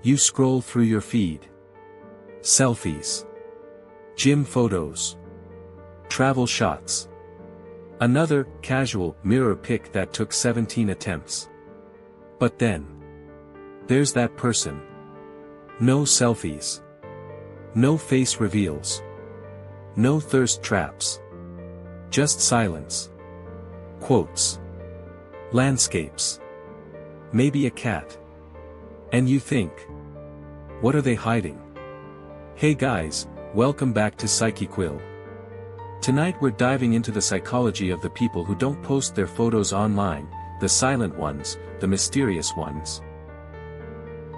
You scroll through your feed. Selfies. Gym photos. Travel shots. Another, casual, mirror pic that took 17 attempts. But then. There's that person. No selfies. No face reveals. No thirst traps. Just silence. Quotes. Landscapes. Maybe a cat. And you think. What are they hiding? Hey guys, welcome back to PsycheQuill. Tonight we're diving into the psychology of the people who don't post their photos online, the silent ones, the mysterious ones.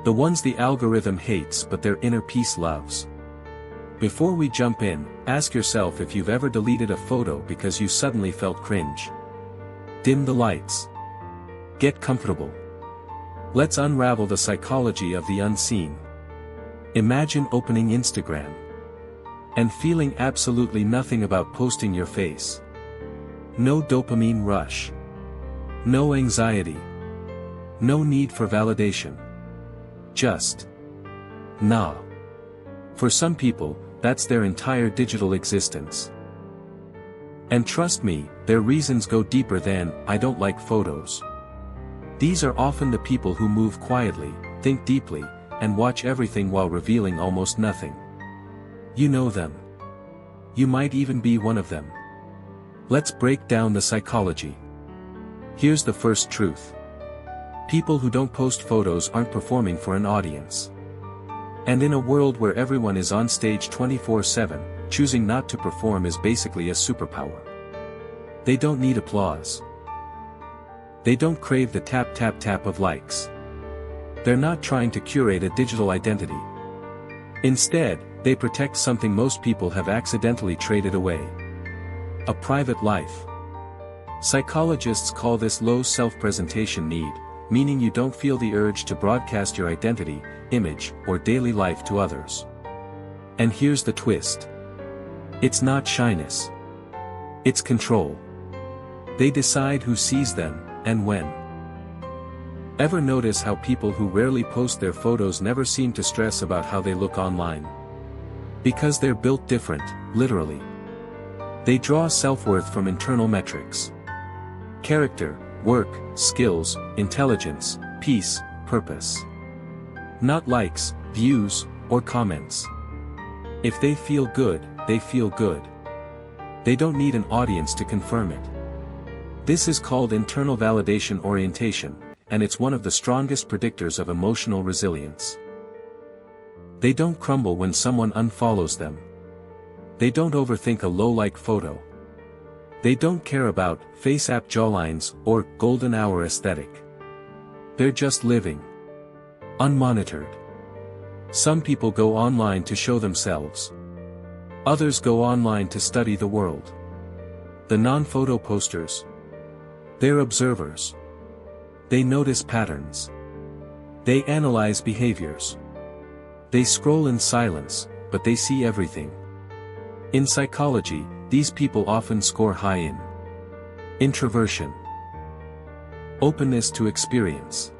The ones the algorithm hates but their inner peace loves. Before we jump in, ask yourself if you've ever deleted a photo because you suddenly felt cringe. Dim the lights. Get comfortable. Let's unravel the psychology of the unseen. Imagine opening Instagram and feeling absolutely nothing about posting your face. No dopamine rush. No anxiety. No need for validation. Just nah. For some people, that's their entire digital existence. And trust me, their reasons go deeper than, I don't like photos. These are often the people who move quietly, think deeply, and watch everything while revealing almost nothing. You know them. You might even be one of them. Let's break down the psychology. Here's the first truth. People who don't post photos aren't performing for an audience. And in a world where everyone is on stage 24/7, choosing not to perform is basically a superpower. They don't need applause. They don't crave the tap tap tap of likes. They're not trying to curate a digital identity. Instead, they protect something most people have accidentally traded away. A private life. Psychologists call this low self-presentation need, meaning you don't feel the urge to broadcast your identity, image, or daily life to others. And here's the twist. It's not shyness. It's control. They decide who sees them, and when. Ever notice how people who rarely post their photos never seem to stress about how they look online? Because they're built different, literally. They draw self-worth from internal metrics. Character, work, skills, intelligence, peace, purpose. Not likes, views, or comments. If they feel good, they feel good. They don't need an audience to confirm it. This is called internal validation orientation, and it's one of the strongest predictors of emotional resilience. They don't crumble when someone unfollows them. They don't overthink a low-like photo. They don't care about face-app jawlines or golden hour aesthetic. They're just living. Unmonitored. Some people go online to show themselves. Others go online to study the world. The non-photo posters. They're observers. They notice patterns. They analyze behaviors. They scroll in silence, but they see everything. In psychology, these people often score high in introversion, openness to experience,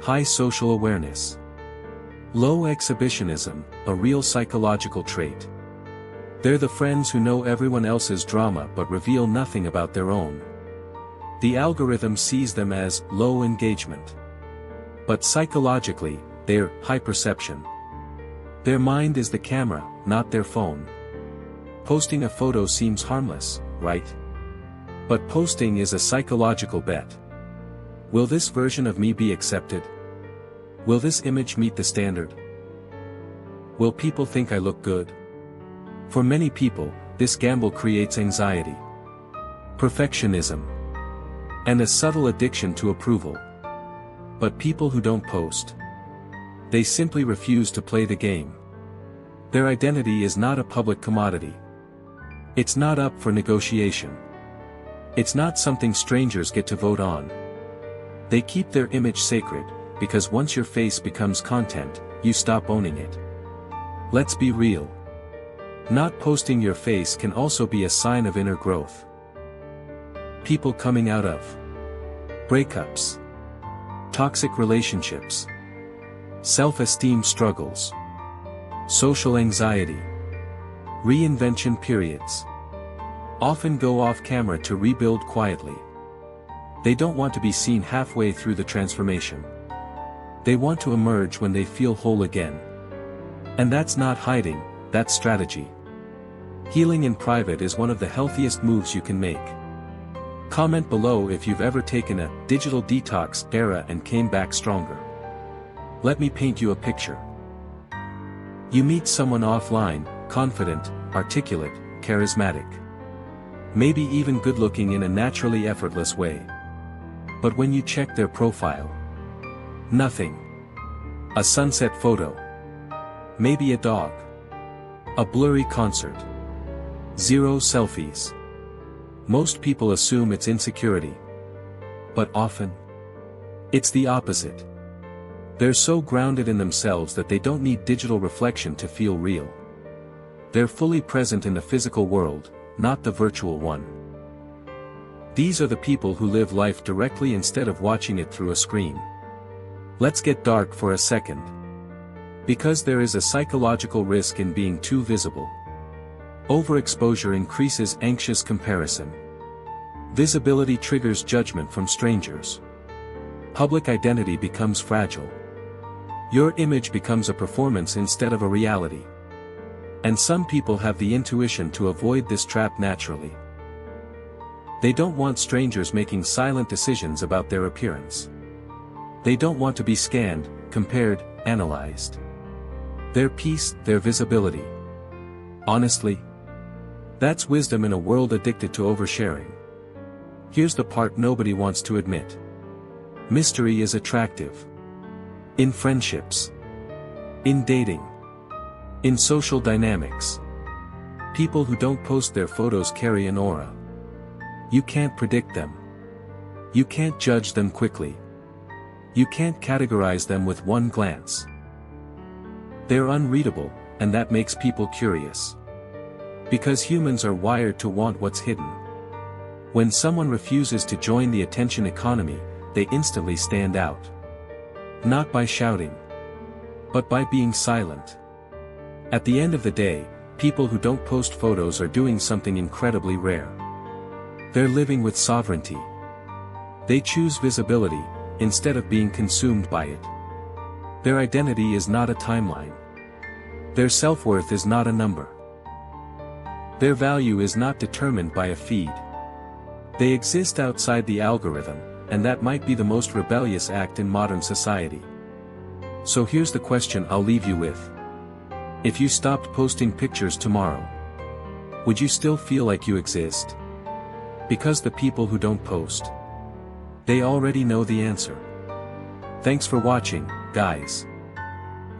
high social awareness, low exhibitionism, a real psychological trait. They're the friends who know everyone else's drama but reveal nothing about their own. The algorithm sees them as low engagement. But psychologically, they're high perception. Their mind is the camera, not their phone. Posting a photo seems harmless, right? But posting is a psychological bet. Will this version of me be accepted? Will this image meet the standard? Will people think I look good? For many people, this gamble creates anxiety, perfectionism, and a subtle addiction to approval. But people who don't post, they simply refuse to play the game. Their identity is not a public commodity. It's not up for negotiation. It's not something strangers get to vote on. They keep their image sacred, because once your face becomes content, you stop owning it. Let's be real. Not posting your face can also be a sign of inner growth. People coming out of breakups, toxic relationships, Self-esteem struggles. Social anxiety. Reinvention periods. Often go off camera to rebuild quietly. They don't want to be seen halfway through the transformation. They want to emerge when they feel whole again. And that's not hiding, that's strategy. Healing in private is one of the healthiest moves you can make. Comment below if you've ever taken a digital detox era and came back stronger. Let me paint you a picture. You meet someone offline, confident, articulate, charismatic. Maybe even good-looking in a naturally effortless way. But when you check their profile, nothing. A sunset photo. Maybe a dog. A blurry concert. Zero selfies. Most people assume it's insecurity. But often, it's the opposite. They're so grounded in themselves that they don't need digital reflection to feel real. They're fully present in the physical world, not the virtual one. These are the people who live life directly instead of watching it through a screen. Let's get dark for a second. Because there is a psychological risk in being too visible. Overexposure increases anxious comparison. Visibility triggers judgment from strangers. Public identity becomes fragile. Your image becomes a performance instead of a reality. And some people have the intuition to avoid this trap naturally. They don't want strangers making silent decisions about their appearance. They don't want to be scanned, compared, analyzed. Their peace, their visibility. Honestly, that's wisdom in a world addicted to oversharing. Here's the part nobody wants to admit. Mystery is attractive. In friendships. In dating. In social dynamics. People who don't post their photos carry an aura. You can't predict them. You can't judge them quickly. You can't categorize them with one glance. They're unreadable, and that makes people curious. Because humans are wired to want what's hidden. When someone refuses to join the attention economy, they instantly stand out. Not by shouting. But by being silent. At the end of the day, people who don't post photos are doing something incredibly rare. They're living with sovereignty. They choose visibility, instead of being consumed by it. Their identity is not a timeline. Their self-worth is not a number. Their value is not determined by a feed. They exist outside the algorithm, and that might be the most rebellious act in modern society. So here's the question I'll leave you with. If you stopped posting pictures tomorrow, would you still feel like you exist? Because the people who don't post, they already know the answer. Thanks for watching, guys.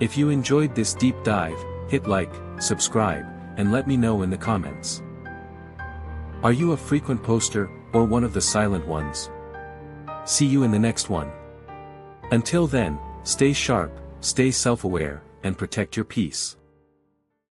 If you enjoyed this deep dive, hit like, subscribe, and let me know in the comments. Are you a frequent poster, or one of the silent ones? See you in the next one. Until then, stay sharp, stay self-aware, and protect your peace.